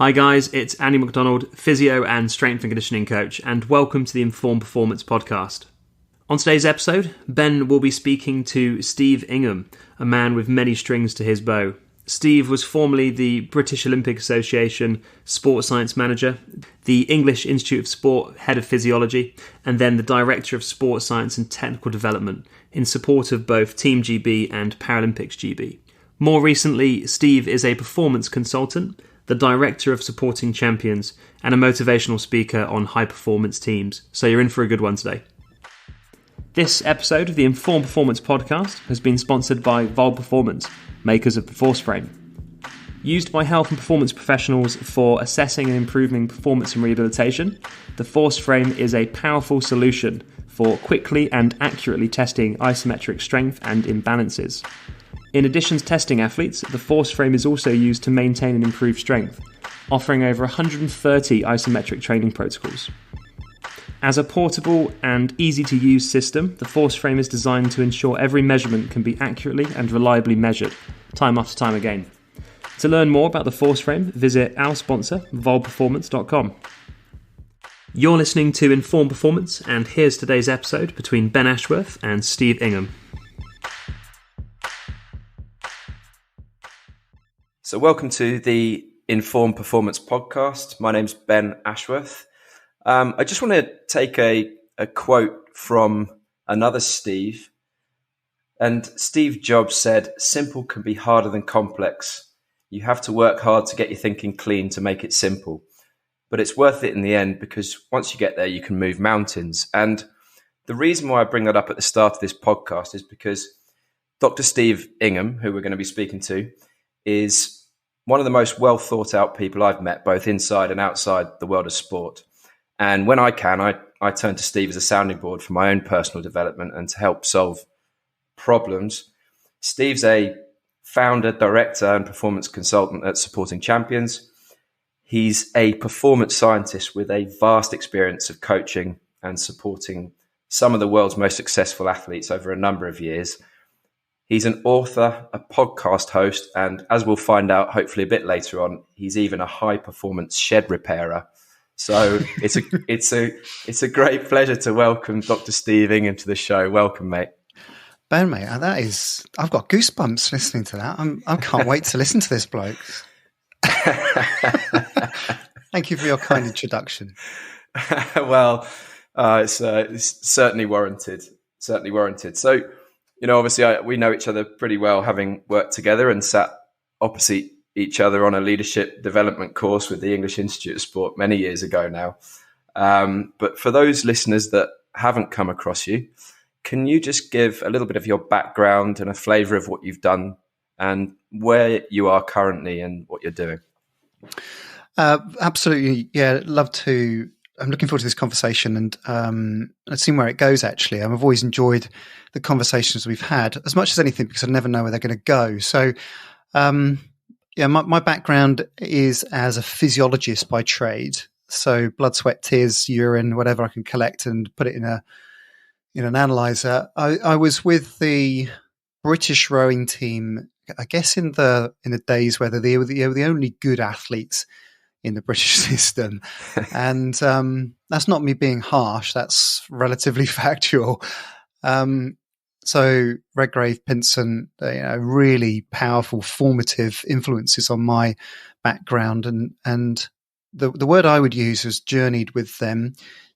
Hi guys, it's Andy McDonald, physio and strength and conditioning coach, and welcome to the Informed Performance podcast. On today's episode, Ben will be speaking to Steve Ingham, a man with many strings to his bow. Steve was formerly the British Olympic Association Sports Science Manager, the English Institute of Sport Head of Physiology, and then the Director of Sports Science and Technical Development in support of both Team GB and Paralympics GB. More recently, Steve is a performance consultant, the Director of Supporting Champions, and a motivational speaker on high-performance teams. So you're in for a good one today. This episode of the Informed Performance podcast has been sponsored by Vol Performance, makers of the Force Frame. Used by health and performance professionals for assessing and improving performance and rehabilitation, the Force Frame is a powerful solution for quickly and accurately testing isometric strength and imbalances. In addition to testing athletes, the Force Frame is also used to maintain and improve strength, offering over 130 isometric training protocols. As a portable and easy-to-use system, the Force Frame is designed to ensure every measurement can be accurately and reliably measured, time after time again. To learn more about the Force Frame, visit our sponsor, volperformance.com. You're listening to Informed Performance, and here's today's episode between Ben Ashworth and Steve Ingham. So welcome to the Informed Performance podcast. My name's Ben Ashworth. I just want to take a quote from another Steve. And Steve Jobs said, "Simple can be harder than complex. You have to work hard to get your thinking clean to make it simple. But it's worth it in the end because once you get there, you can move mountains." And the reason why I bring that up at the start of this podcast is because Dr. Steve Ingham, who we're going to be speaking to, is one of the most well thought out people I've met, both inside and outside the world of sport. And when I can, I turn to Steve as a sounding board for my own personal development and to help solve problems. Steve's a founder, director, and performance consultant at Supporting Champions. He's a performance scientist with a vast experience of coaching and supporting some of the world's most successful athletes over a number of years. He's an author, a podcast host, and as we'll find out hopefully a bit later on, he's even a high-performance shed repairer. So it's a great pleasure to welcome Dr. Steve Ingham to the show. Welcome, mate. Ben, mate, I've got goosebumps listening to that. I can't wait to listen to this bloke. Thank you for your kind introduction. Well, it's certainly warranted. Certainly warranted. So, obviously we know each other pretty well, having worked together and sat opposite each other on a leadership development course with the English Institute of Sport many years ago now. But for those listeners that haven't come across you, can you just give a little bit of your background and a flavour of what you've done and where you are currently and what you're doing? Absolutely. Yeah, love to. I'm looking forward to this conversation and seeing where it goes, actually. I've always enjoyed the conversations we've had as much as anything because I never know where they're going to go. So, my background is as a physiologist by trade. So blood, sweat, tears, urine, whatever I can collect and put it in an analyzer. I was with the British rowing team, I guess in the days where they were the only good athletes in the British system. And that's not me being harsh. That's relatively factual. So Redgrave, Pinson, really powerful, formative influences on my background. And the word I would use was journeyed with them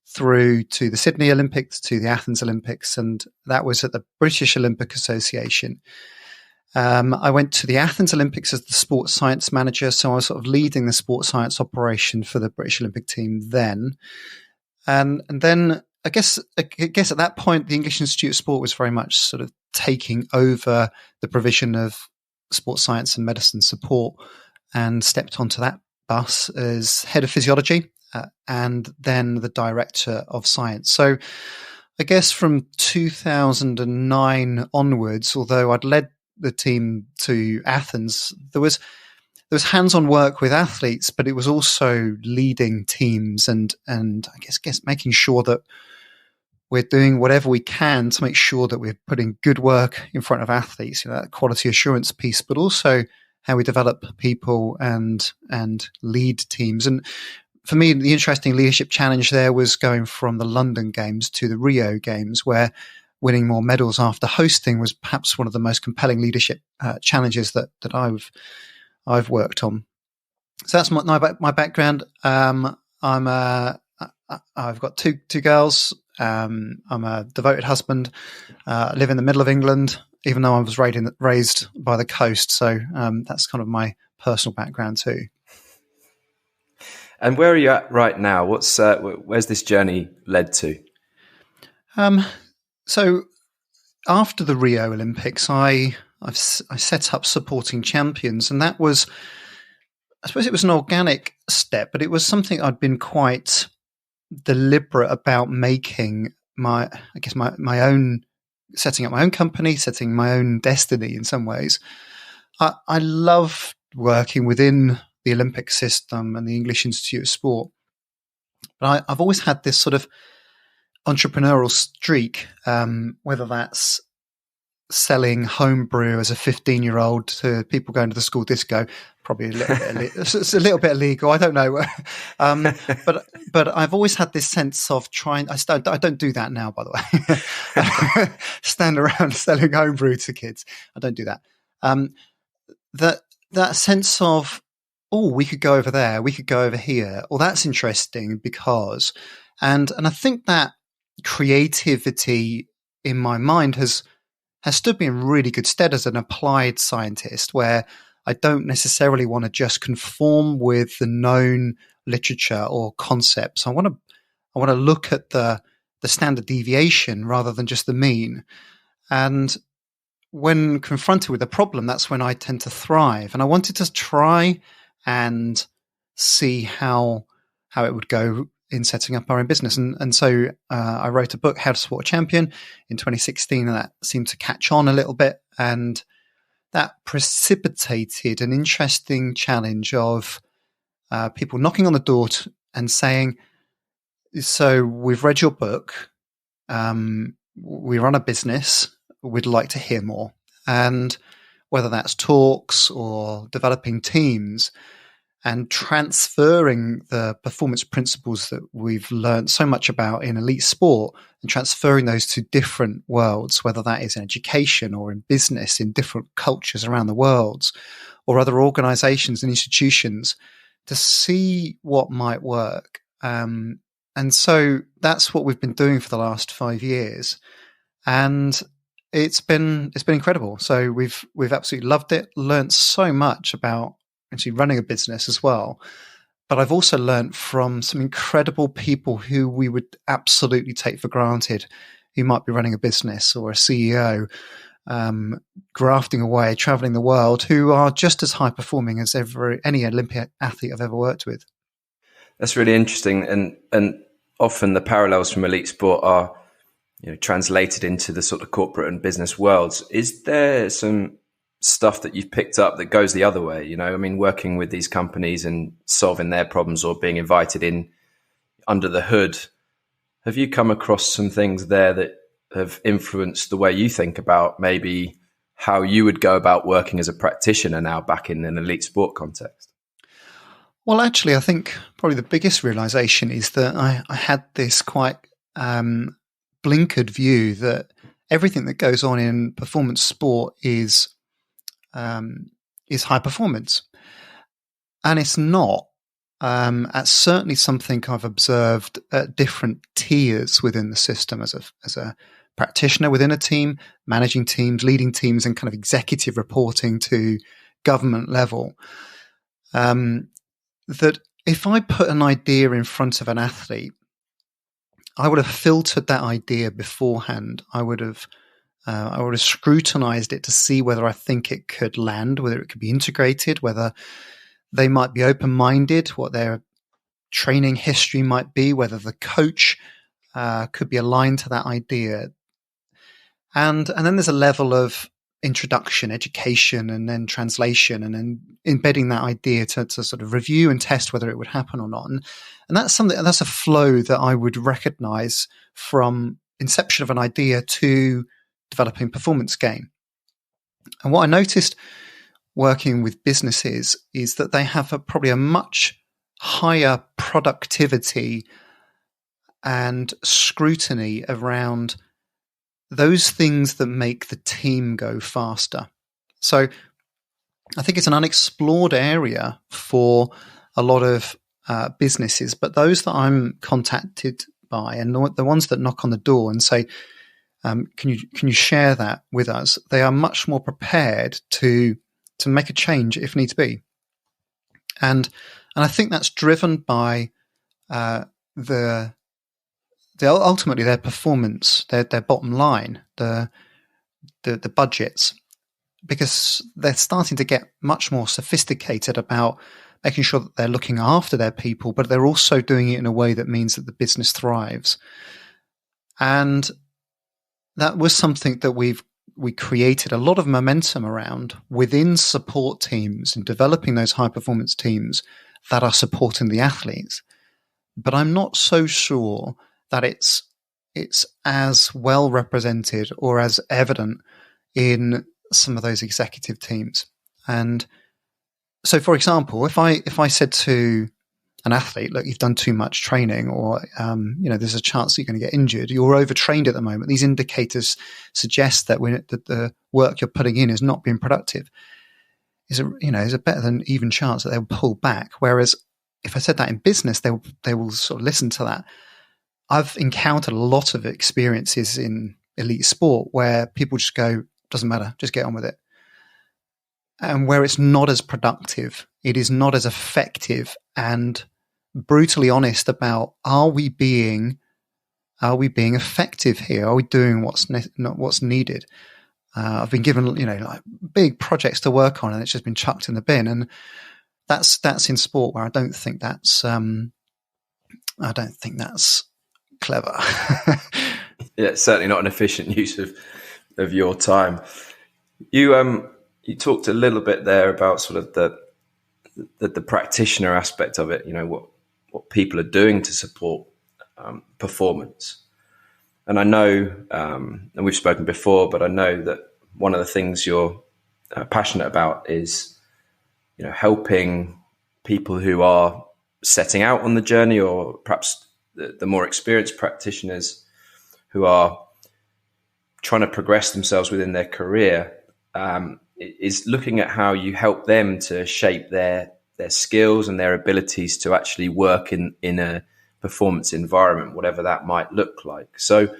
through to the Sydney Olympics, to the Athens Olympics, and that was at the British Olympic Association. I went to the Athens Olympics as the sports science manager, so I was sort of leading the sports science operation for the British Olympic team then. And then I guess at that point, the English Institute of Sport was very much sort of taking over the provision of sports science and medicine support and stepped onto that bus as head of physiology and then the director of science. So I guess from 2009 onwards, although I'd led the team to Athens, there was hands-on work with athletes, but it was also leading teams and I guess making sure that we're doing whatever we can to make sure that we're putting good work in front of athletes, that quality assurance piece, but also how we develop people and lead teams. And for me, the interesting leadership challenge there was going from the London Games to the Rio Games, where winning more medals after hosting was perhaps one of the most compelling leadership challenges that I've worked on. So that's my background. I've got two girls. I'm a devoted husband. I live in the middle of England, even though I was raised by the coast. So that's kind of my personal background too. And where are you at right now? Where's this journey led to? So after the Rio Olympics, I set up Supporting Champions, and that was, I suppose it was an organic step, but it was something I'd been quite deliberate about making my own, setting up my own company, setting my own destiny in some ways. I love working within the Olympic system and the English Institute of Sport, but I've always had this sort of entrepreneurial streak, whether that's selling homebrew as a 15-year-old to people going to the school disco, probably it's a little bit illegal. I don't know, but I've always had this sense of trying. I don't do that now, by the way. Stand around selling homebrew to kids. I don't do that. That sense of, oh, we could go over there, we could go over here. Well, that's interesting because, and I think that creativity in my mind has stood me in really good stead as an applied scientist, where I don't necessarily want to just conform with the known literature or concepts. I want to look at the standard deviation rather than just the mean. And when confronted with a problem, that's when I tend to thrive. And I wanted to try and see how it would go in setting up our own business. And so I wrote a book, How to Support a Champion, in 2016, and that seemed to catch on a little bit. And that precipitated an interesting challenge of people knocking on the door and saying, so we've read your book, we run a business, we'd like to hear more. And whether that's talks or developing teams, and transferring the performance principles that we've learned so much about in elite sport and transferring those to different worlds, whether that is in education or in business, in different cultures around the world, or other organizations and institutions, to see what might work. And so that's what we've been doing for the last 5 years. And it's been incredible. So we've absolutely loved it, learned so much about actually running a business as well. But I've also learned from some incredible people who we would absolutely take for granted, who might be running a business or a CEO, grafting away, traveling the world, who are just as high performing as any Olympic athlete I've ever worked with. That's really interesting. And often the parallels from elite sport are, translated into the sort of corporate and business worlds. Is there some stuff that you've picked up that goes the other way? Working with these companies and solving their problems, or being invited in under the hood, have you come across some things there that have influenced the way you think about maybe how you would go about working as a practitioner now back in an elite sport context? Well, actually, I think probably the biggest realization is that I had this quite blinkered view that everything that goes on in performance sport is high performance, and it's not. That's certainly something I've observed at different tiers within the system as a practitioner within a team, managing teams, leading teams, and kind of executive reporting to government level. That if I put an idea in front of an athlete, I would have filtered that idea beforehand. I would have scrutinized it to see whether I think it could land, whether it could be integrated, whether they might be open-minded, what their training history might be, whether the coach could be aligned to that idea. And then there's a level of introduction, education, and then translation, and then embedding that idea to sort of review and test whether it would happen or not. And that's a flow that I would recognize from inception of an idea to developing performance game. And what I noticed working with businesses is that they have probably a much higher productivity and scrutiny around those things that make the team go faster. So I think it's an unexplored area for a lot of businesses, but those that I'm contacted by and the ones that knock on the door and say, can you share that with us? They are much more prepared to make a change if needs be, and I think that's driven by the ultimately their performance, their bottom line, the budgets, because they're starting to get much more sophisticated about making sure that they're looking after their people, but they're also doing it in a way that means that the business thrives. And that was something that we created a lot of momentum around within support teams and developing those high performance teams that are supporting the athletes. But I'm not so sure that it's as well represented or as evident in some of those executive teams. And so, for example, if I said to an athlete, look, you've done too much training, or there's a chance that you're going to get injured, you're overtrained at the moment, these indicators suggest that the work you're putting in is not being productive, is a better than even chance that they'll pull back. Whereas if I said that in business, they will sort of listen to that. I've encountered a lot of experiences in elite sport where people just go, doesn't matter, just get on with it. And where it's not as productive, it is not as effective and brutally honest about, are we being effective here? Are we doing what's needed? I've been given, like big projects to work on, and it's just been chucked in the bin. And that's in sport where I don't think that's clever. Yeah, it's certainly not an efficient use of your time. You talked a little bit there about sort of the practitioner aspect of it. What people are doing to support performance. And I know, and we've spoken before, but I know that one of the things you're passionate about is, helping people who are setting out on the journey, or perhaps the more experienced practitioners who are trying to progress themselves within their career, is looking at how you help them to shape their skills and their abilities to actually work in a performance environment, whatever that might look like. So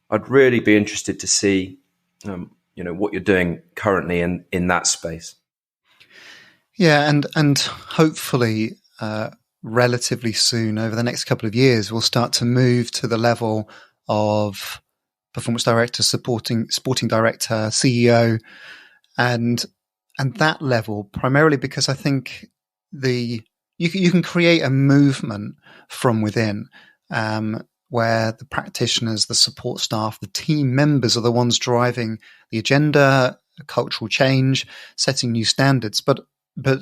I'd really be interested to see, what you're doing currently in that space. Yeah, and hopefully relatively soon, over the next couple of years, we'll start to move to the level of performance director, sporting director, CEO, and that level, primarily because I think you can create a movement from within, where the practitioners, the support staff, the team members are the ones driving the agenda, cultural change, setting new standards. But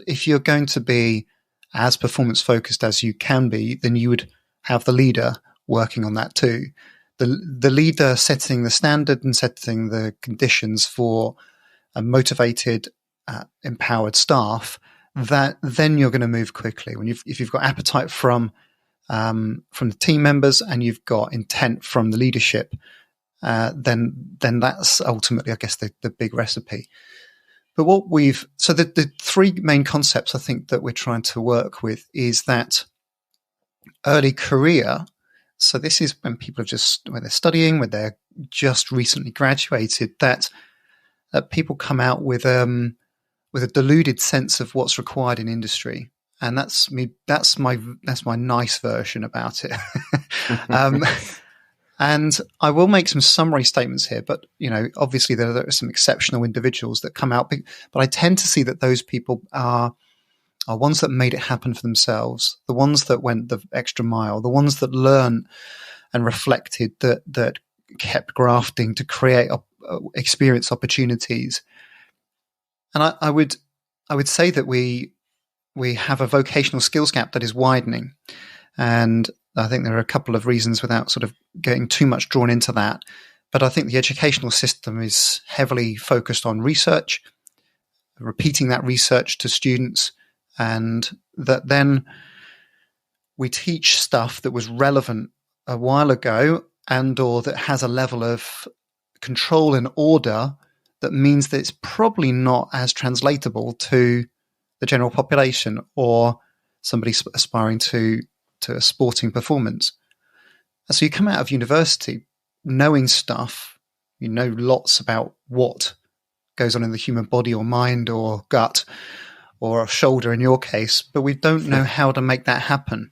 if you're going to be as performance focused as you can be, then you would have the leader working on that too. The leader setting the standard and setting the conditions for a motivated, empowered staff, that then you're going to move quickly. If you've got appetite from the team members and you've got intent from the leadership, then that's ultimately, I guess, the big recipe. But the three main concepts I think that we're trying to work with is that early career. So this is when people when they're studying, when they're just recently graduated, that people come out with a deluded sense of what's required in industry. And that's me. That's my nice version about it. And I will make some summary statements here, but obviously there are some exceptional individuals that come out, but I tend to see that those people are ones that made it happen for themselves, the ones that went the extra mile, the ones that learned and reflected, that kept grafting to create experience opportunities. And I would say that we have a vocational skills gap that is widening. And I think there are a couple of reasons without sort of getting too much drawn into that. But I think the educational system is heavily focused on research, repeating that research to students, and that then we teach stuff that was relevant a while ago and or that has a level of control and order that means that it's probably not as translatable to the general population or somebody aspiring to a sporting performance. And so you come out of university knowing stuff, you know lots about what goes on in the human body or mind or gut or shoulder in your case, but we don't know how to make that happen.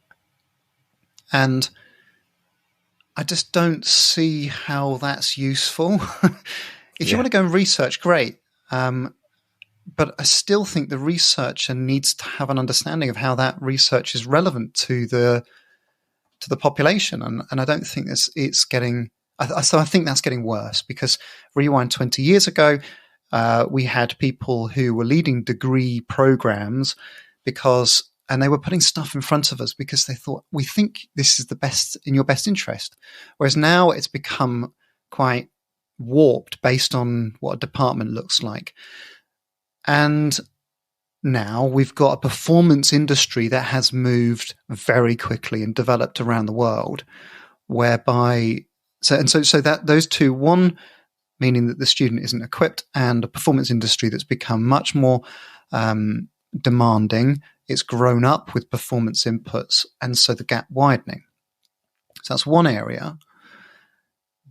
And I just don't see how that's useful. If you want to go and research, great. But I still think the researcher needs to have an understanding of how that research is relevant to the population. And I don't think it's getting – so I think that's getting worse, because rewind 20 years ago, we had people who were leading degree programs and they were putting stuff in front of us because they thought, we think this is the best in your best interest. Whereas now it's become quite warped based on what a department looks like. And now we've got a performance industry that has moved very quickly and developed around the world, whereby so that those two, one meaning that the student isn't equipped, and a performance industry that's become much more demanding. It's grown up with performance inputs, and so the gap widening. So that's one area.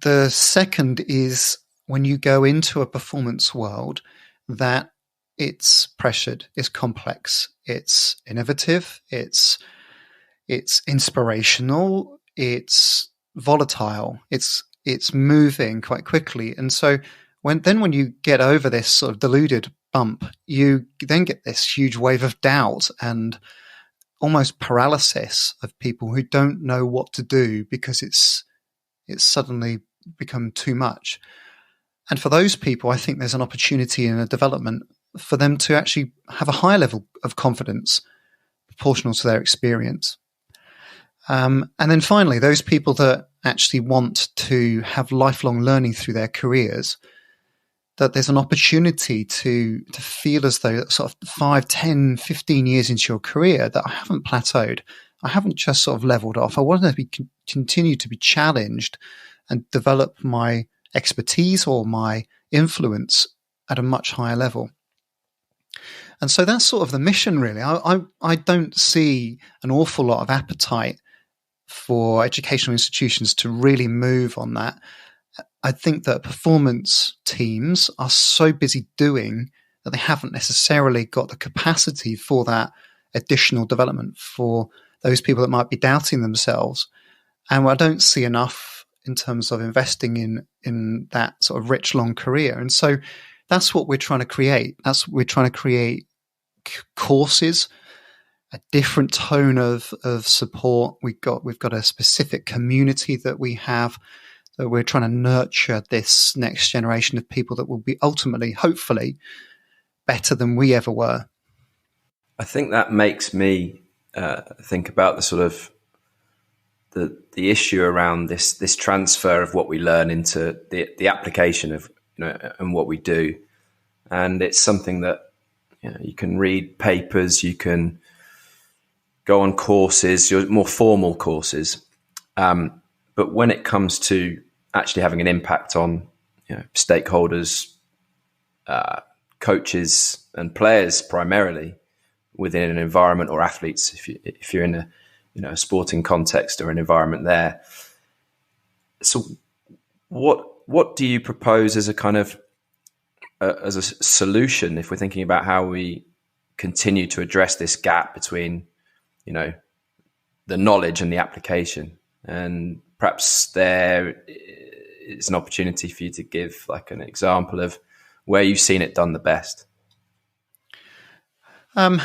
The second is when you go into a performance world that it's pressured, it's complex, it's innovative, it's inspirational, it's volatile, it's moving quite quickly. And so when you get over this sort of deluded bump, you then get this huge wave of doubt and almost paralysis of people who don't know what to do because it's suddenly become too much. And for those people, I think there's an opportunity in a development for them to actually have a higher level of confidence proportional to their experience. And then finally, those people that actually want to have lifelong learning through their careers, that there's an opportunity to feel as though sort of 5, 10, 15 years into your career that I haven't plateaued. I haven't just sort of leveled off. I want to continue to be challenged and develop my expertise or my influence at a much higher level. And so that's sort of the mission, really. I don't see an awful lot of appetite for educational institutions to really move on that. I think that performance teams are so busy doing that they haven't necessarily got the capacity for that additional development for those people that might be doubting themselves. And I don't see enough in terms of investing in that sort of rich, long career. And so that's what we're trying to create. We're trying to create courses, a different tone of support. We've got a specific community that we have, that we're trying to nurture this next generation of people that will be ultimately, hopefully, better than we ever were. I think that makes me think about the sort of the issue around this transfer of what we learn into the application of and what we do, and it's something that you can read papers, you can go on courses, your more formal courses, but when it comes to actually having an impact on stakeholders, coaches, and players primarily within an environment, or athletes, if you're in a sporting context or an environment there. So, what do you propose as a kind of as a solution if we're thinking about how we continue to address this gap between the knowledge and the application? And perhaps there is an opportunity for you to give like an example of where you've seen it done the best. I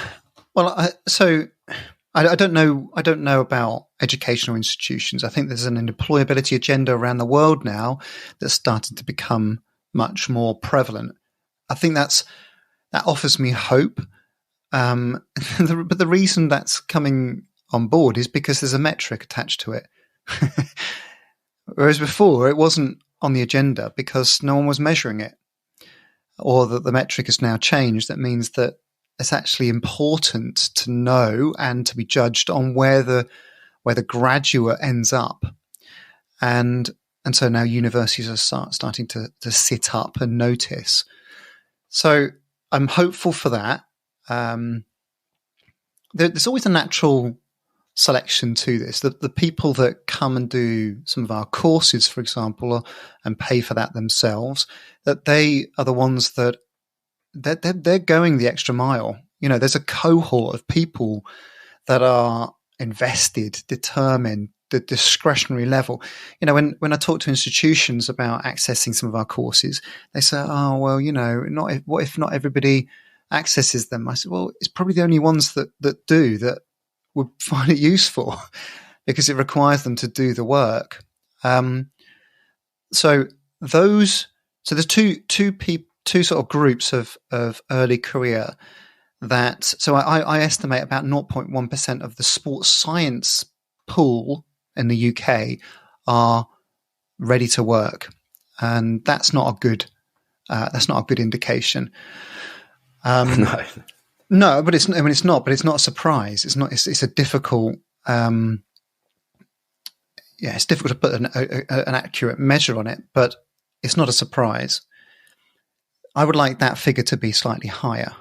don't know about educational institutions. I think there's an employability agenda around the world now that's started to become much more prevalent. I think that offers me hope. But the reason that's coming on board is because there's a metric attached to it. Whereas before it wasn't on the agenda because no one was measuring it. or that the metric has now changed, that means that it's actually important to know and to be judged on where the graduate ends up. And so now universities are starting to sit up and notice. So I'm hopeful for that. There's always a natural selection to this. The people that come and do some of our courses, for example, and pay for that themselves, that they are the ones that they're going the extra mile. You know, there's a cohort of people that are invested, determined, the discretionary level. You know, when I talk to institutions about accessing some of our courses, they say, "Oh, well, you know, what if not everybody accesses them?" I said, "Well, it's probably the only ones that do that would find it useful because it requires them to do the work." So there's two sort of groups of early career that. So I estimate about 0.1% of the sports science pool in the UK are ready to work, and that's not a good indication. No. No, but it's not. But it's not a surprise. It's not. It's a difficult. It's difficult to put an accurate measure on it, but it's not a surprise. I would like that figure to be slightly higher,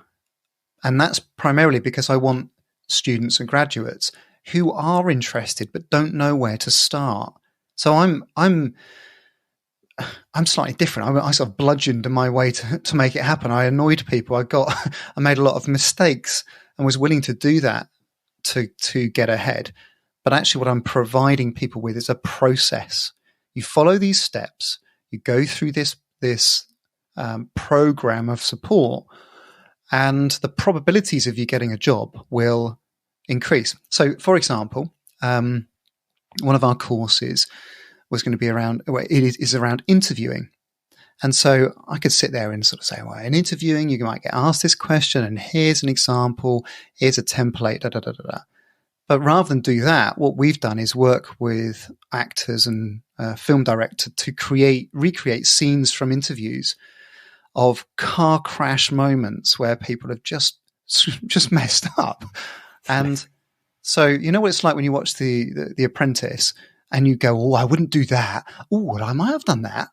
and that's primarily because I want students and graduates who are interested but don't know where to start. So I'm slightly different. I sort of bludgeoned my way to make it happen. I annoyed people. I made a lot of mistakes and was willing to do that to get ahead. But actually what I'm providing people with is a process. You follow these steps, you go through this program of support, and the probabilities of you getting a job will increase. So, for example, one of our courses was going to be around, it is around interviewing. And so I could sit there and sort of say, well, in interviewing, you might get asked this question, and here's an example, here's a template, da, da, da, da, da. But rather than do that, what we've done is work with actors and film director to recreate scenes from interviews of car crash moments where people have just messed up. And so, you know what it's like when you watch the Apprentice and you go, oh, I wouldn't do that. Oh, well, I might have done that.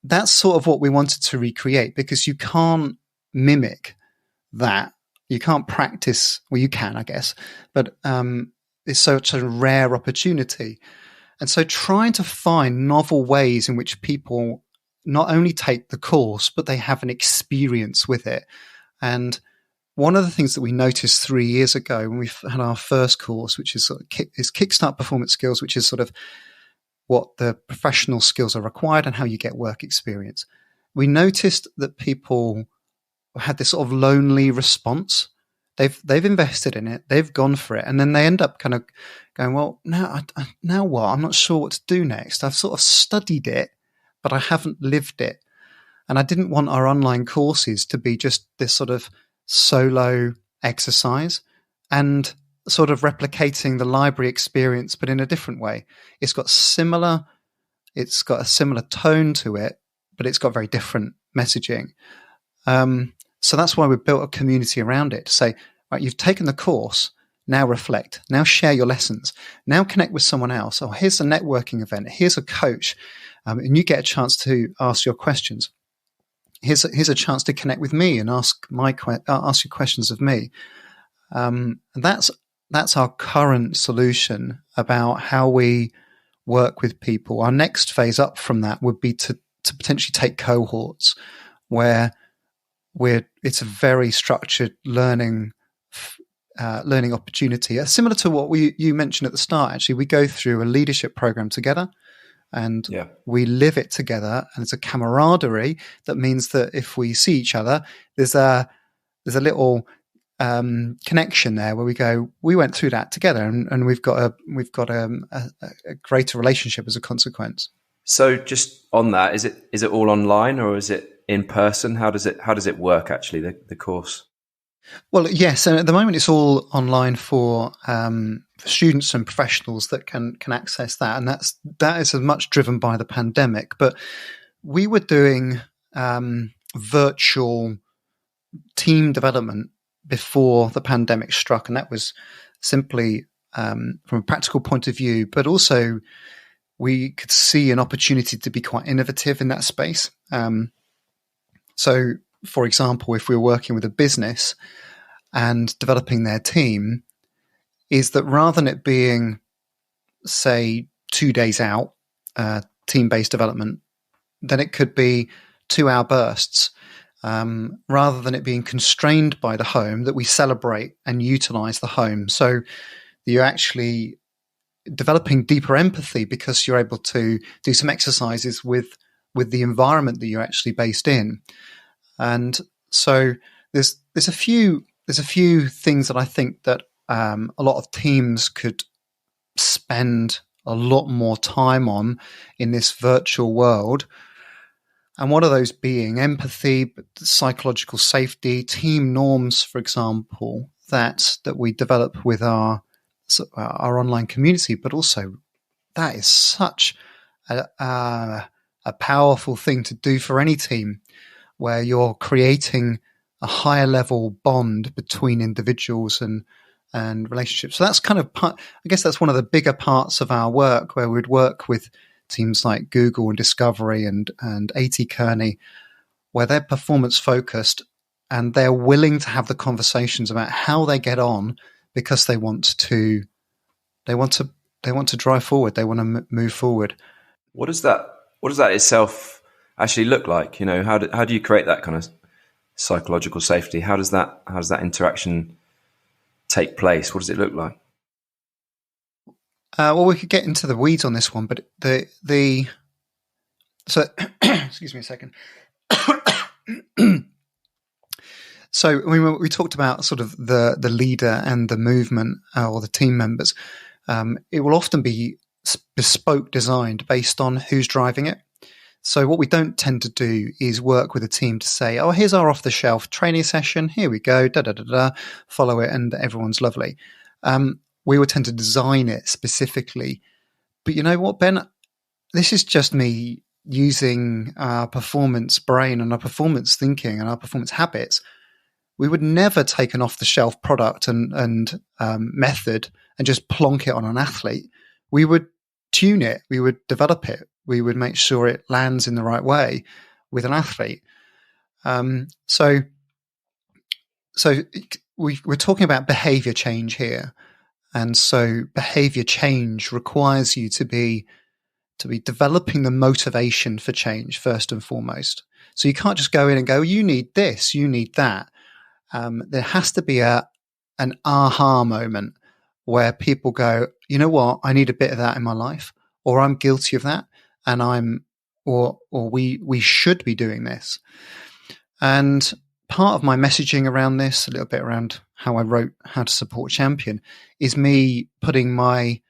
That's sort of what we wanted to recreate, because you can't mimic that. You can't practice. Well, you can, I guess, but it's such a rare opportunity. And so trying to find novel ways in which people not only take the course, but they have an experience with it. And one of the things that we noticed 3 years ago when we had our first course, which is sort of Kickstart Performance Skills, which is sort of what the professional skills are required and how you get work experience. We noticed that people had this sort of lonely response. They've invested in it, they've gone for it, and then they end up kind of going, well, now what? I'm not sure what to do next. I've sort of studied it, but I haven't lived it. And I didn't want our online courses to be just this sort of solo exercise and sort of replicating the library experience, but in a different way. It's got a similar tone to it, but it's got very different messaging. So that's why we built a community around it to say, right, you've taken the course, now reflect, now share your lessons, now connect with someone else. Oh, here's a networking event, here's a coach, and you get a chance to ask your questions. Here's a chance to connect with me and ask you questions of me. And that's our current solution about how we work with people. Our next phase up from that would be to potentially take cohorts where it's a very structured learning opportunity, similar to what you mentioned at the start. Actually, we go through a leadership program together, and we live it together, and it's a camaraderie that means that if we see each other, there's a little connection there where we go, we went through that together, and we've got a greater relationship as a consequence. So, just on that, is it all online or is it in person? How does it work actually, the course? Well, yes, and at the moment it's all online for students and professionals that can access that, and that is as much driven by the pandemic. But we were doing virtual team development before the pandemic struck, and that was simply from a practical point of view, but also we could see an opportunity to be quite innovative in that space. So, for example, if we were working with a business and developing their team, is that rather than it being, say, 2 days out, team-based development, then it could be 2-hour bursts. Rather than it being constrained by the home, that we celebrate and utilize the home. So you're actually developing deeper empathy because you're able to do some exercises with the environment that you're actually based in. And so there's a few things that I think that a lot of teams could spend a lot more time on in this virtual world. And one of those being empathy, psychological safety, team norms, for example, that we develop with our online community. But also, that is such a powerful thing to do for any team, where you're creating a higher level bond between individuals and relationships. So that's kind of I guess that's one of the bigger parts of our work, where we'd work with teams like Google and Discovery and A.T. Kearney, where they're performance focused and they're willing to have the conversations about how they get on, because they want to drive forward. They want to move forward. What does that itself actually look like? You know, how do you create that kind of psychological safety? How does that interaction take place? What does it look like? Well, we could get into the weeds on this one, but so excuse me a second. So we talked about sort of the leader and the movement or the team members. It will often be bespoke designed based on who's driving it. So what we don't tend to do is work with a team to say, oh, here's our off-the-shelf training session. Here we go, follow it, and everyone's lovely. We would tend to design it specifically. But you know what, Ben? This is just me using our performance brain and our performance thinking and our performance habits. We would never take an off-the-shelf product and method and just plonk it on an athlete. We would tune it. We would develop it. We would make sure it lands in the right way with an athlete. So we're talking about behavior change here. And so behavior change requires you to be developing the motivation for change first and foremost. So you can't just go in and go, you need this, you need that. There has to be an aha moment where people go, you know what, I need a bit of that in my life, or I'm guilty of that, and we should be doing this. And part of my messaging around this, a little bit around how I wrote How to Support a Champion, is me putting my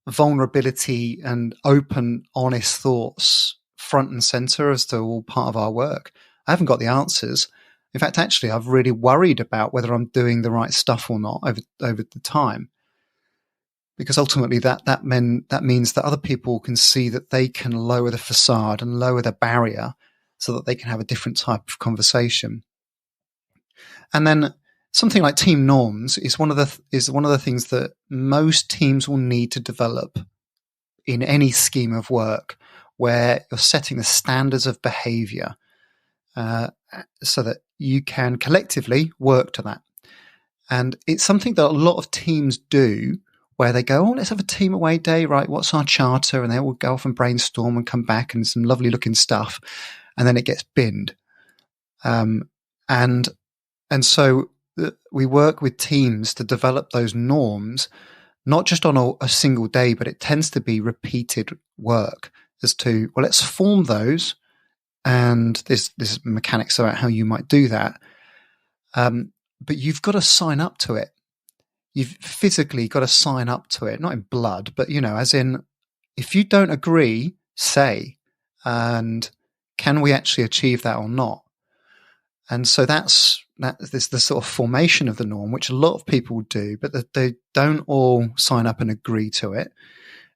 vulnerability and open, honest thoughts front and center as to all part of our work. I haven't got the answers. In fact, actually, I've really worried about whether I'm doing the right stuff or not over the time, because ultimately that means that other people can see that they can lower the facade and lower the barrier so that they can have a different type of conversation. And then something like team norms is one of the things that most teams will need to develop in any scheme of work, where you're setting the standards of behavior so that you can collectively work to that. And it's something that a lot of teams do, where they go, oh, let's have a team away day, right? What's our charter? And they will go off and brainstorm and come back and some lovely looking stuff. And then it gets binned. And so we work with teams to develop those norms, not just on a single day, but it tends to be repeated work as to, well, let's form those. And there's mechanics about how you might do that. But you've got to sign up to it. You've physically got to sign up to it, not in blood, but, as in, if you don't agree, say, and can we actually achieve that or not? And so that's the sort of formation of the norm, which a lot of people do, but they don't all sign up and agree to it.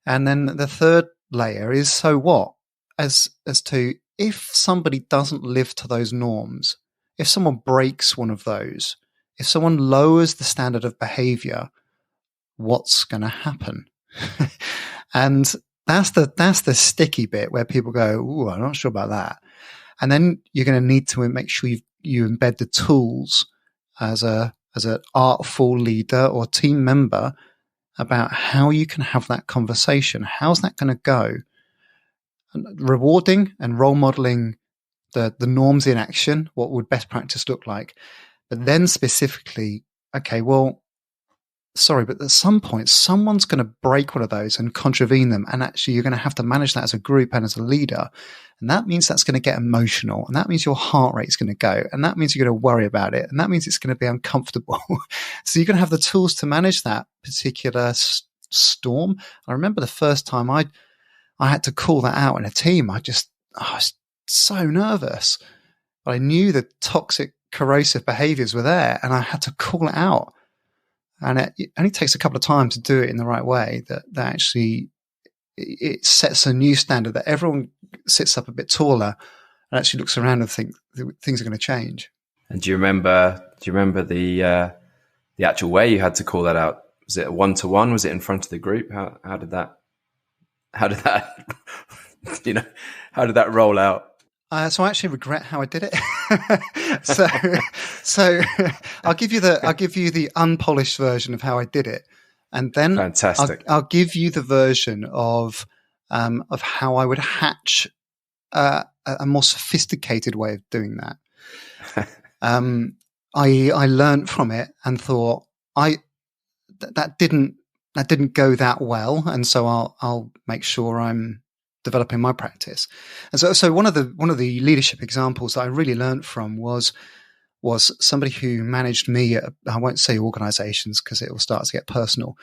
And then the third layer is, so what? As to, if somebody doesn't live to those norms, if someone breaks one of those, if someone lowers the standard of behavior, what's going to happen? And that's the sticky bit where people go, "Ooh, I'm not sure about that." And then you're going to need to make sure you embed the tools as an artful leader or team member about how you can have that conversation. How's that going to go? And rewarding and role modeling the norms in action. What would best practice look like? But then specifically, okay, well, sorry, but at some point, someone's going to break one of those and contravene them. And actually, you're going to have to manage that as a group and as a leader. And that means that's going to get emotional. And that means your heart rate is going to go. And that means you're going to worry about it. And that means it's going to be uncomfortable. So you're going to have the tools to manage that particular storm. I remember the first time I had to call that out in a team. I was so nervous. But I knew the toxic, corrosive behaviors were there, and I had to call it out. And it only takes a couple of times to do it in the right way that actually it sets a new standard that everyone sits up a bit taller and actually looks around and thinks things are going to change. And do you remember the actual way you had to call that out? Was it a 1-to-1? Was it in front of the group? How did that how did that roll out? So I actually regret how I did it. so I'll give you the unpolished version of how I did it, and then fantastic. I'll give you the version of how I would hatch a more sophisticated way of doing that. I learned from it and thought that didn't go that well, and so I'll make sure I'm developing my practice. And so one of the leadership examples that I really learned from was somebody who managed me at, I won't say organizations because it will start to get personal,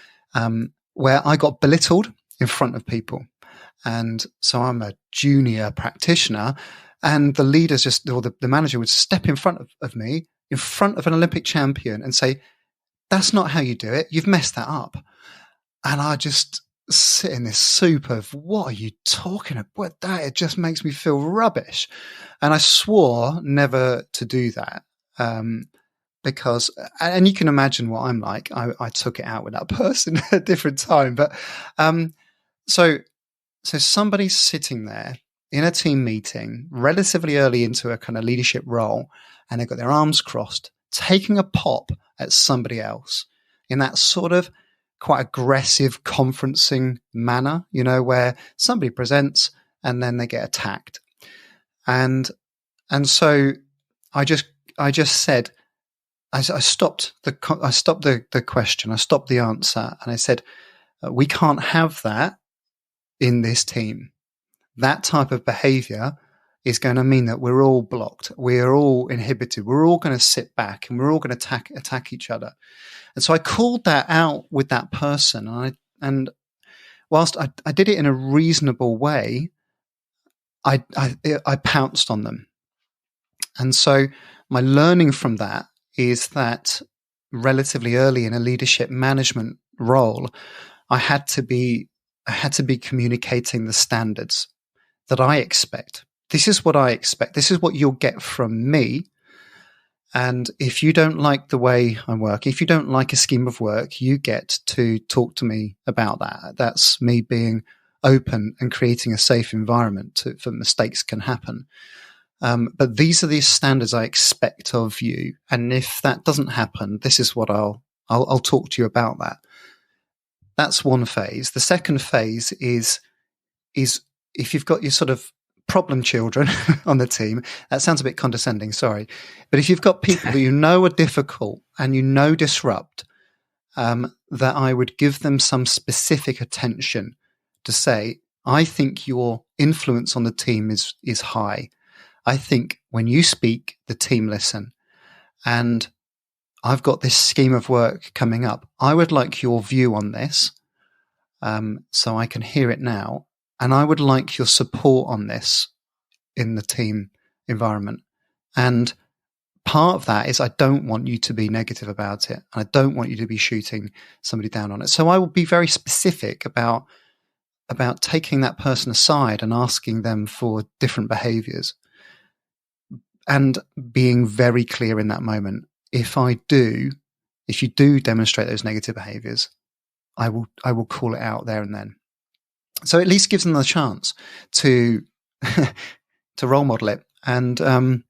where I got belittled in front of people. And so I'm a junior practitioner, and the leaders or the manager would step in front of me, in front of an Olympic champion, and say, "That's not how you do it. You've messed that up." And I just sit in this soup of, what are you talking about? It just makes me feel rubbish. And I swore never to do that. Because, and you can imagine what I'm like. I took it out with that person at a different time. But, so somebody's sitting there in a team meeting relatively early into a kind of leadership role, and they've got their arms crossed, taking a pop at somebody else in that sort of quite aggressive conferencing manner, where somebody presents and then they get attacked. And so I just said, I stopped the question, I stopped the answer, and I said, we can't have that in this team. That type of behavior is going to mean that we're all blocked, we're all inhibited, we're all going to sit back, and we're all going to attack each other. And so I called that out with that person, and whilst I did it in a reasonable way, I pounced on them. And so my learning from that is that relatively early in a leadership management role, I had to be communicating the standards that I expect. This is what I expect. This is what you'll get from me. And if you don't like the way I work, if you don't like a scheme of work, you get to talk to me about that. That's me being open and creating a safe environment for mistakes can happen. But these are the standards I expect of you. And if that doesn't happen, this is what I'll talk to you about that. That's one phase. The second phase is if you've got your sort of problem children on the team. That sounds a bit condescending, sorry. But if you've got people that are difficult and disrupt, that I would give them some specific attention to say, I think your influence on the team is high. I think when you speak, the team listen. And I've got this scheme of work coming up. I would like your view on this, so I can hear it now. And I would like your support on this in the team environment. And part of that is I don't want you to be negative about it. And I don't want you to be shooting somebody down on it. So I will be very specific about about taking that person aside and asking them for different behaviours and being very clear in that moment. If you do demonstrate those negative behaviours, I will call it out there and then. So at least gives them the chance to to role model it, and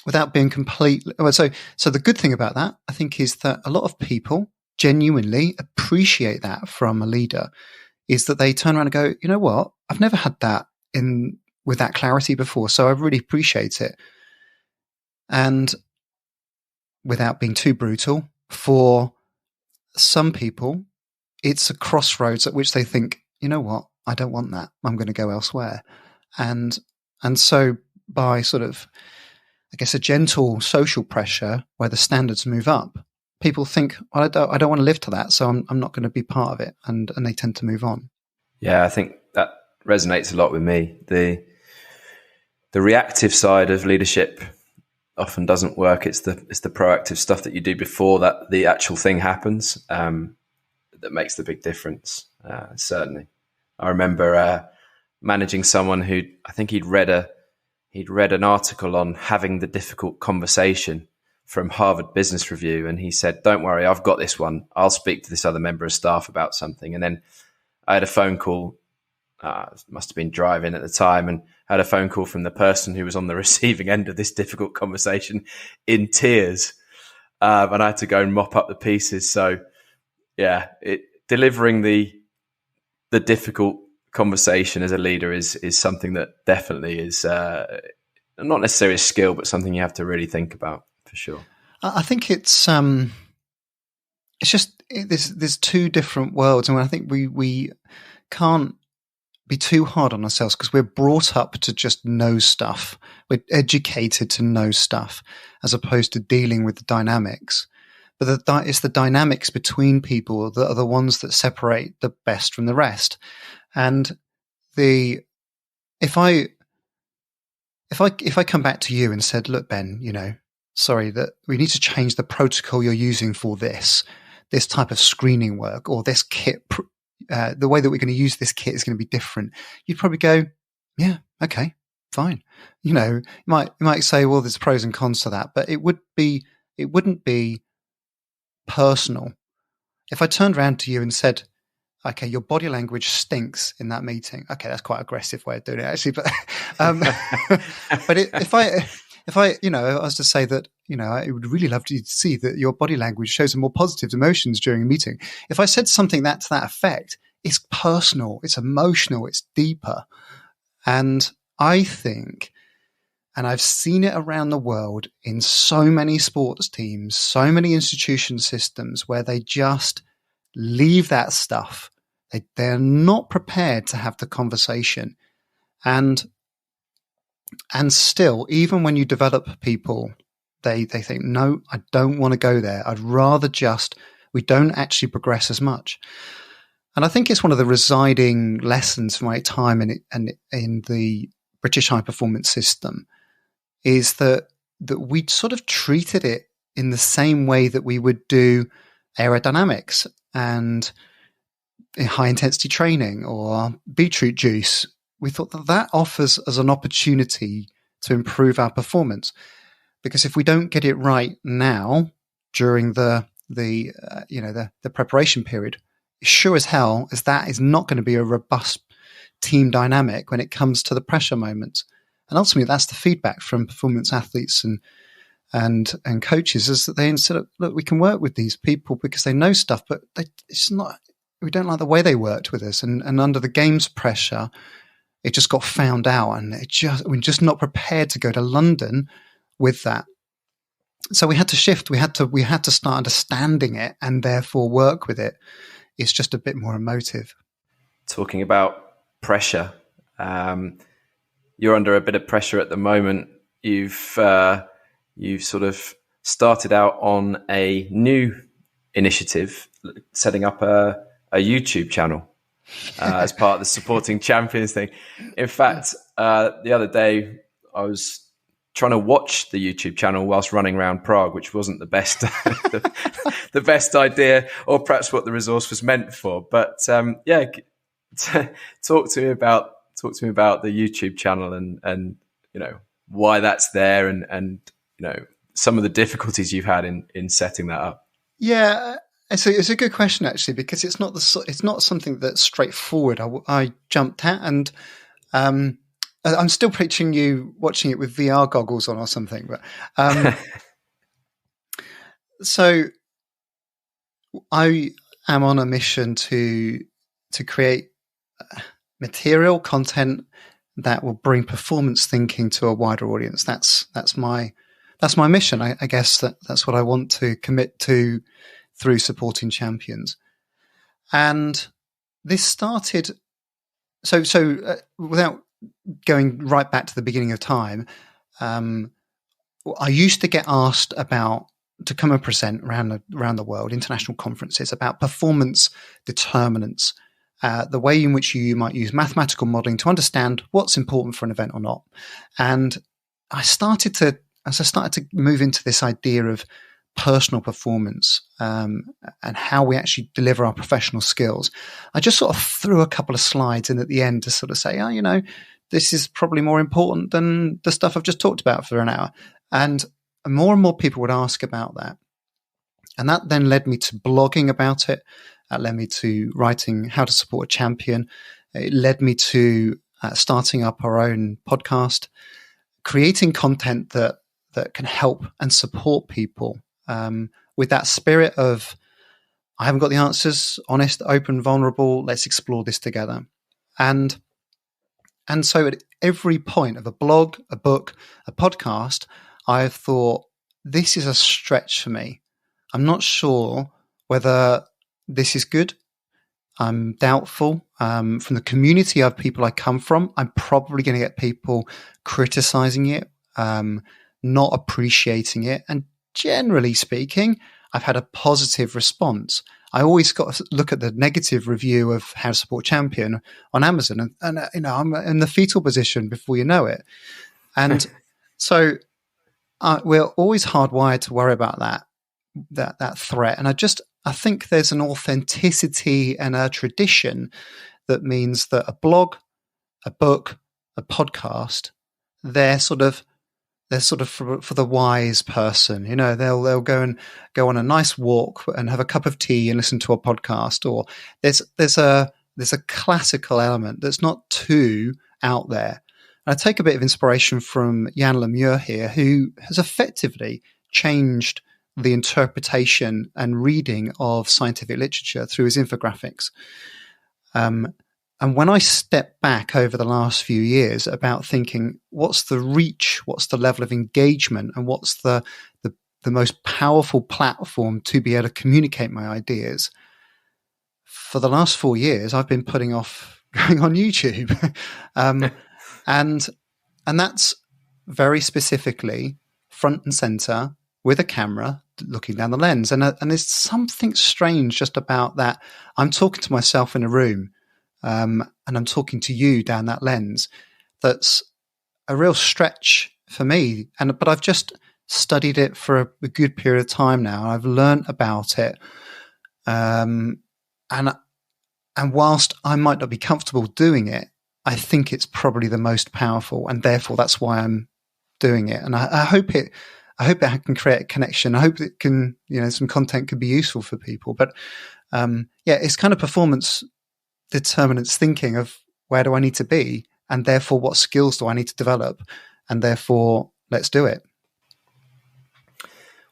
without being completely. So the good thing about that, I think, is that a lot of people genuinely appreciate that from a leader. Is that they turn around and go, you know what? I've never had that with that clarity before, so I really appreciate it. And without being too brutal, for some people, it's a crossroads at which they think, you know what? I don't want that. I'm going to go elsewhere. And so by sort of, I guess, a gentle social pressure where the standards move up, people think, well, I don't want to live to that, so I'm not going to be part of it, and they tend to move on. Yeah, I think that resonates a lot with me. The reactive side of leadership often doesn't work. It's the proactive stuff that you do before that the actual thing happens that makes the big difference. Certainly, I remember managing someone who, I think he'd read an article on having the difficult conversation from Harvard Business Review, and he said, "Don't worry, I've got this one. I'll speak to this other member of staff about something." And then I had a phone call. Must have been driving at the time, and had a phone call from the person who was on the receiving end of this difficult conversation in tears, and I had to go and mop up the pieces. So, yeah, delivering the difficult conversation as a leader is something that definitely is not necessarily a skill, but something you have to really think about for sure. I think it's just there's two different worlds, and I think we can't be too hard on ourselves because we're brought up to just know stuff. We're educated to know stuff as opposed to dealing with the dynamics. But it's the dynamics between people that are the ones that separate the best from the rest. And if I come back to you and said, look, Ben, sorry, that we need to change the protocol you're using for this type of screening work, or this kit, the way that we're going to use this kit is going to be different. You'd probably go, yeah, okay, fine. You might say, well, there's pros and cons to that, but it wouldn't be personal. If I turned around to you and said, okay, your body language stinks in that meeting. Okay, that's quite an aggressive way of doing it, actually. But but if I was to say that, I would really love to see that your body language shows more positive emotions during a meeting. If I said something to that effect, it's personal, it's emotional, it's deeper. And I think, and I've seen it around the world in so many sports teams, so many institution systems where they just leave that stuff. They're not prepared to have the conversation. And still, even when you develop people, they think, no, I don't want to go there. I'd rather we don't actually progress as much. And I think it's one of the residing lessons from my time in the British high performance system is that we sort of treated it in the same way that we would do aerodynamics and high intensity training or beetroot juice. We thought that offers us an opportunity to improve our performance, because if we don't get it right now during the preparation period, sure as hell as that is not going to be a robust team dynamic when it comes to the pressure moments. And ultimately, that's the feedback from performance athletes and coaches, is that they said, look, we can work with these people because they know stuff, but it's not. We don't like the way they worked with us, and under the game's pressure, it just got found out, and we're just not prepared to go to London with that. So we had to shift. We had to start understanding it, and therefore work with it. It's just a bit more emotive. Talking about pressure, you're under a bit of pressure at the moment. You've sort of started out on a new initiative, setting up a YouTube channel as part of the Supporting Champions thing. In fact, the other day I was trying to watch the YouTube channel whilst running around Prague, which wasn't the best the best idea, or perhaps what the resource was meant for. But talk to me about the YouTube channel and why that's there and some of the difficulties you've had in setting that up. Yeah, it's a good question actually, because it's not something that's straightforward. I jumped at, and I'm still picturing you watching it with VR goggles on or something. But so I am on a mission to create material content that will bring performance thinking to a wider audience. That's my mission. I guess that's what I want to commit to through supporting champions. And this started. So without going right back to the beginning of time, I used to get asked to come and present around the world, international conferences, about performance determinants, the way in which you might use mathematical modeling to understand what's important for an event or not. And as I started to move into this idea of personal performance and how we actually deliver our professional skills, I just sort of threw a couple of slides in at the end to sort of say, this is probably more important than the stuff I've just talked about for an hour. And more people would ask about that. And that then led me to blogging about it. That led me to writing How to Support a Champion. It led me to starting up our own podcast, creating content that can help and support people with that spirit of, I haven't got the answers, honest, open, vulnerable, let's explore this together. And so at every point of a blog, a book, a podcast, I've thought, this is a stretch for me. I'm not sure whether this is good. I'm doubtful. From the community of people I come from, I'm probably going to get people criticizing it, not appreciating it. And generally speaking, I've had a positive response. I always got to look at the negative review of How to Support Champion on Amazon, and I'm in the fetal position before you know it. And so we're always hardwired to worry about that threat. And I think there's an authenticity and a tradition that means that a blog, a book, a podcast, they're sort of for the wise person. They'll go on a nice walk and have a cup of tea and listen to a podcast. Or there's a classical element that's not too out there. And I take a bit of inspiration from Jan Lemure here, who has effectively changed the interpretation and reading of scientific literature through his infographics. And when I step back over the last few years about thinking, what's the reach, what's the level of engagement, and what's the most powerful platform to be able to communicate my ideas, for the last 4 years, I've been putting off going on YouTube. And that's very specifically front and center with a camera looking down the lens. And there's something strange just about that. I'm talking to myself in a room, and I'm talking to you down that lens. That's a real stretch for me. But I've just studied it for a good period of time now. I've learned about it. And whilst I might not be comfortable doing it, I think it's probably the most powerful, and therefore that's why I'm doing it. And I hope it can create a connection. I hope it can, some content could be useful for people. But it's kind of performance determinants thinking of, where do I need to be, and therefore what skills do I need to develop, and therefore let's do it.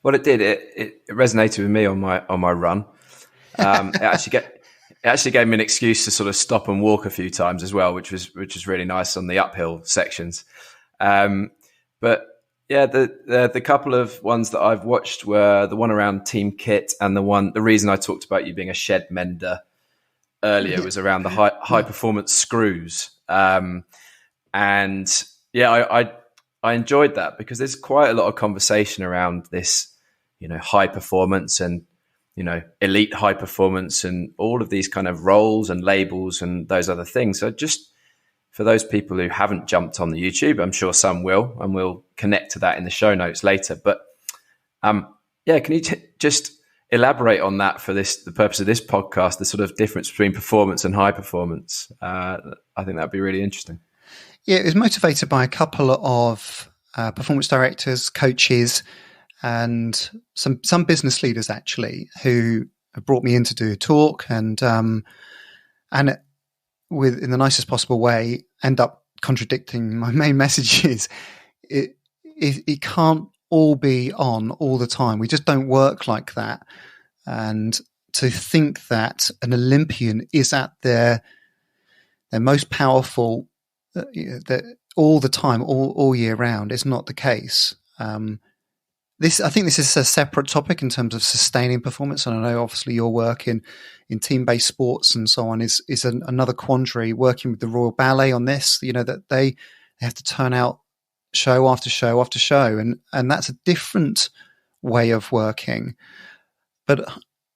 Well, it did. It resonated with me on my run. It actually gave me an excuse to sort of stop and walk a few times as well, which was really nice on the uphill sections. But yeah, the couple of ones that I've watched were the one around Team Kit, and the reason I talked about you being a shed mender earlier was around the high performance screws. And yeah, I enjoyed that because there's quite a lot of conversation around this, high performance and, elite high performance and all of these kind of roles and labels and those other things. So just for those people who haven't jumped on the YouTube, I'm sure some will, and we'll connect to that in the show notes later. But can you just elaborate on that for the purpose of this podcast, the sort of difference between performance and high performance. I think that'd be really interesting. Yeah, it was motivated by a couple of performance directors, coaches, and some business leaders actually who brought me in to do a talk, and with in the nicest possible way, end up contradicting my main messages. It can't all be on all the time. We just don't work like that. And to think that an Olympian is at their most powerful all the time, all year round, is not the case. I think this is a separate topic in terms of sustaining performance, and I know obviously your work in team-based sports and so on is another quandary. Working with the Royal Ballet on this, that they have to turn out show after show after show, and that's a different way of working. But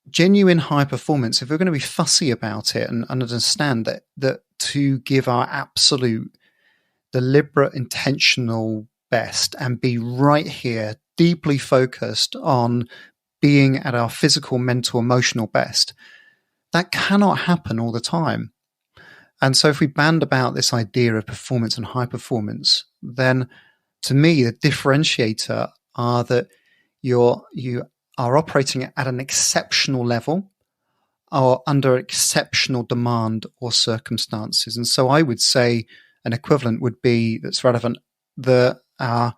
genuine high performance, if we're going to be fussy about it and understand that to give our absolute, deliberate, intentional best and be right here, deeply focused on being at our physical, mental, emotional best, that cannot happen all the time. And so if we band about this idea of performance and high performance, then to me, the differentiator are that you are operating at an exceptional level or under exceptional demand or circumstances. And so I would say an equivalent would be that's relevant that our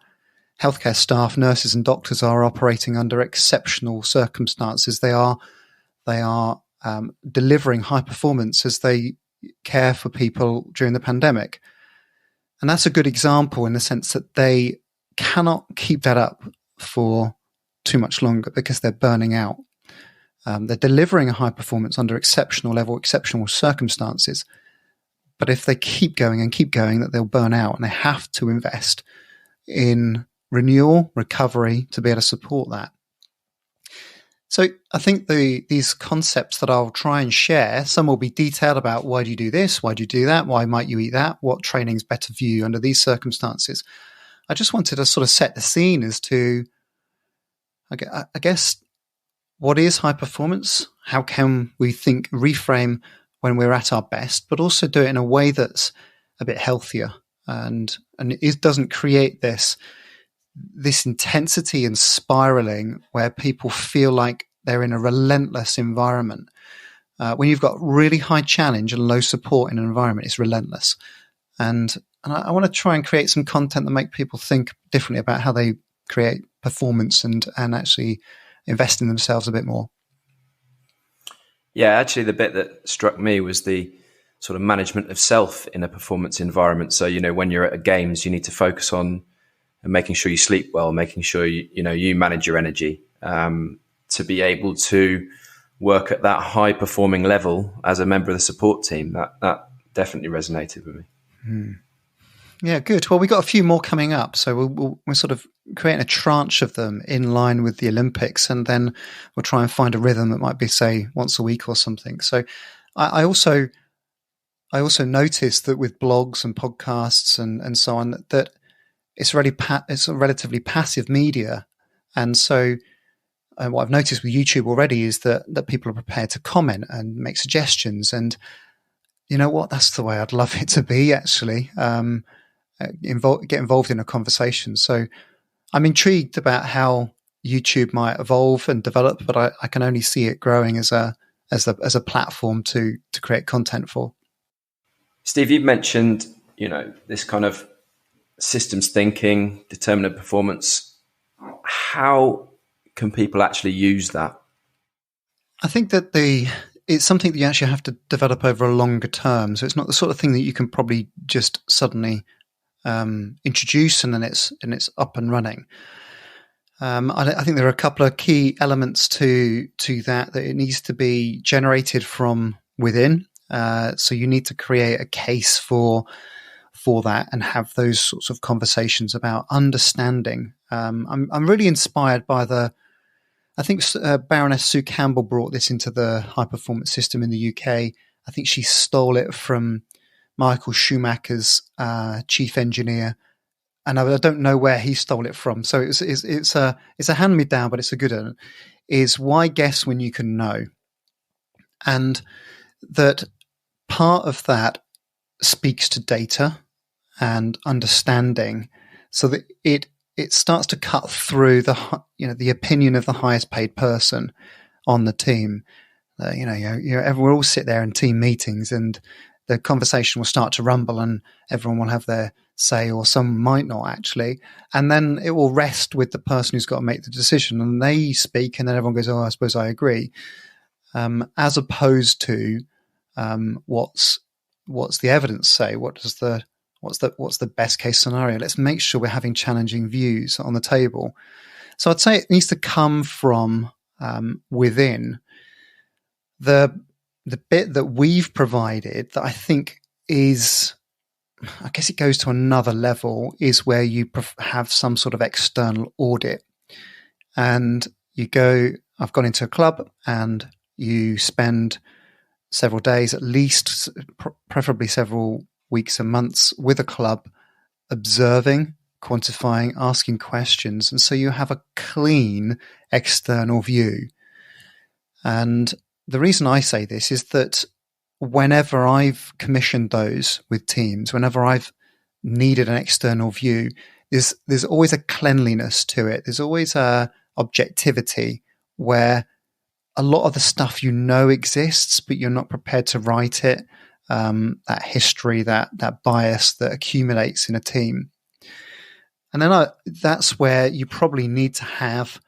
healthcare staff, nurses and doctors are operating under exceptional circumstances. They are delivering high performance as they care for people during the pandemic. And that's a good example in the sense that they cannot keep that up for too much longer because they're burning out. They're delivering a high performance under exceptional level, exceptional circumstances. But if they keep going, that they'll burn out, and they have to invest in renewal, recovery to be able to support that. So I think these concepts that I'll try and share, some will be detailed about why do you do this, why do you do that, why might you eat that, what training's better for you under these circumstances. I just wanted to sort of set the scene as to, I guess, what is high performance? How can we reframe when we're at our best, but also do it in a way that's a bit healthier and it doesn't create this intensity and spiraling where people feel like they're in a relentless environment. When you've got really high challenge and low support in an environment, it's relentless. And I want to try and create some content that make people think differently about how they create performance and actually invest in themselves a bit more. Yeah, actually the bit that struck me was the sort of management of self in a performance environment. So, when you're at games, you need to focus on making sure you sleep well, making sure you manage your energy to be able to work at that high performing level as a member of the support team. That definitely resonated with me. Yeah, good. Well, we've got a few more coming up. So we're sort of creating a tranche of them in line with the Olympics, and then we'll try and find a rhythm that might be, say, once a week or something. So I also noticed that with blogs and podcasts and so on, that it's a relatively passive media. And so what I've noticed with YouTube already is that people are prepared to comment and make suggestions. And you know what? That's the way I'd love it to be, actually. Get involved in a conversation. So I'm intrigued about how YouTube might evolve and develop, but I can only see it growing as a platform to create content for. Steve, you've mentioned, this kind of systems thinking, determinate performance. How can people actually use that? I think that it's something that you actually have to develop over a longer term. So it's not the sort of thing that you can probably just suddenly introduce and then it's up and running. I think there are a couple of key elements to that it needs to be generated from within. So you need to create a case for that and have those sorts of conversations about understanding. I'm really inspired by I think Baroness Sue Campbell brought this into the high performance system in the UK. I think she stole it from Michael Schumacher's chief engineer, and I don't know where he stole it from. So it's a hand me down, but it's a good one. is why guess when you can know? And that part of that speaks to data and understanding, so that it starts to cut through the opinion of the highest paid person on the team. We'll all sit there in team meetings, and the conversation will start to rumble, and everyone will have their say, or some might not actually. And then it will rest with the person who's got to make the decision, and they speak, and then everyone goes, "Oh, I suppose I agree," as opposed to what's the evidence say? What's the best case scenario? Let's make sure we're having challenging views on the table. So I'd say it needs to come from within. The bit that we've provided that I think is, I guess it goes to another level, is where you have some sort of external audit. And I've gone into a club, and you spend several days, at least, preferably several weeks and months, with a club, observing, quantifying, asking questions. And so you have a clean external view. And the reason I say this is that whenever I've commissioned those with teams, whenever I've needed an external view, there's always a cleanliness to it. There's always a objectivity where a lot of the stuff exists, but you're not prepared to write it. That history, that bias that accumulates in a team. And then that's where you probably need to have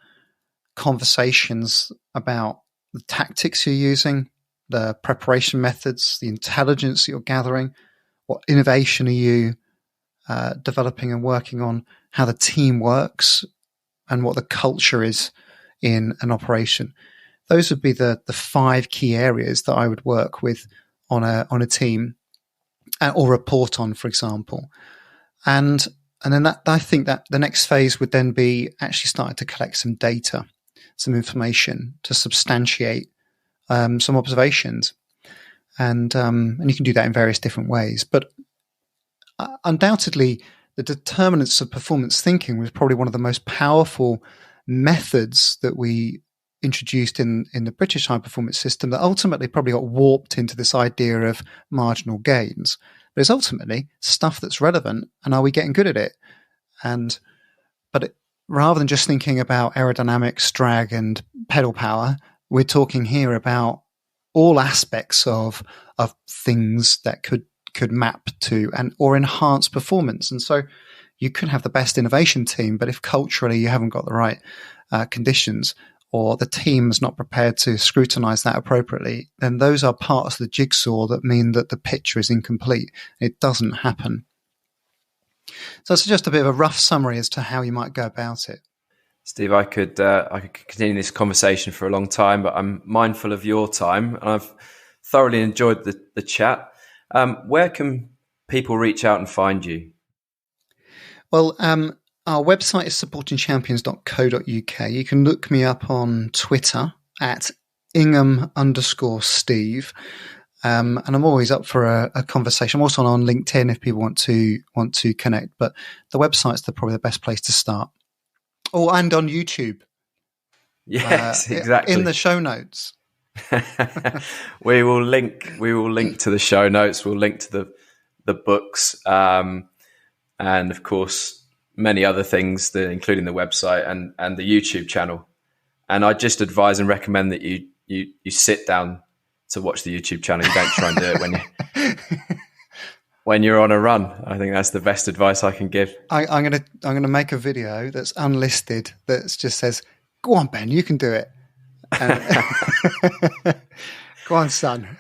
conversations about the tactics you're using, the preparation methods, the intelligence that you're gathering, what innovation are you developing and working on, how the team works, and what the culture is in an operation. Those would be the 5 key areas that I would work with on a team, or report on, for example. And then I think that the next phase would then be actually starting to collect some data, some information to substantiate some observations. And you can do that in various different ways. But undoubtedly, the determinants of performance thinking was probably one of the most powerful methods that we introduced in the British high performance system, that ultimately probably got warped into this idea of marginal gains. But it's ultimately stuff that's relevant, and are we getting good at it? Rather than just thinking about aerodynamics, drag, and pedal power, we're talking here about all aspects of things that could map to or enhance performance. And so you could have the best innovation team, but if culturally you haven't got the right conditions, or the team's not prepared to scrutinize that appropriately, then those are parts of the jigsaw that mean that the picture is incomplete. It doesn't happen. So it's just a bit of a rough summary as to how you might go about it. Steve, I could continue this conversation for a long time, but I'm mindful of your time, and I've thoroughly enjoyed the chat. Where can people reach out and find you? Well, our website is supportingchampions.co.uk. You can look me up on Twitter at Ingham_Steve. And I'm always up for a conversation. I'm also on LinkedIn if people want to connect, but the website's probably the best place to start. Oh, and on YouTube. Yes, exactly. In the show notes. We will link to the show notes. We'll link to the books, and of course many other things, including the website and the YouTube channel. And I just advise and recommend that you sit down to watch the YouTube channel. You don't try and do it when you're on a run. I think that's the best advice I can give. I'm gonna make a video that's unlisted that just says, "Go on, Ben, you can do it." Go on, son.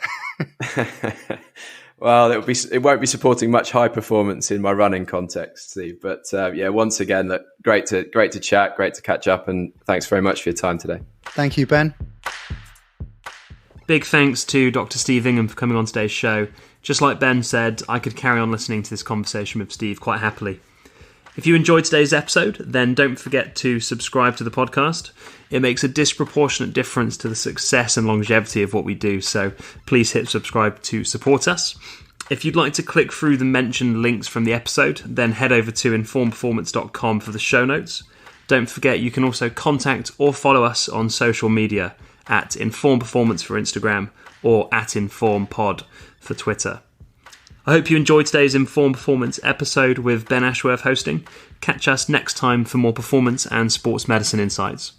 Well, it won't be supporting much high performance in my running context, Steve. But once again, great to chat, great to catch up, and thanks very much for your time today. Thank you, Ben. Big thanks to Dr. Steve Ingham for coming on today's show. Just like Ben said, I could carry on listening to this conversation with Steve quite happily. If you enjoyed today's episode, then don't forget to subscribe to the podcast. It makes a disproportionate difference to the success and longevity of what we do, so please hit subscribe to support us. If you'd like to click through the mentioned links from the episode, then head over to informperformance.com for the show notes. Don't forget you can also contact or follow us on social media at Inform Performance for Instagram or at Inform Pod for Twitter. I hope you enjoyed today's Inform Performance episode with Ben Ashworth hosting. Catch us next time for more performance and sports medicine insights.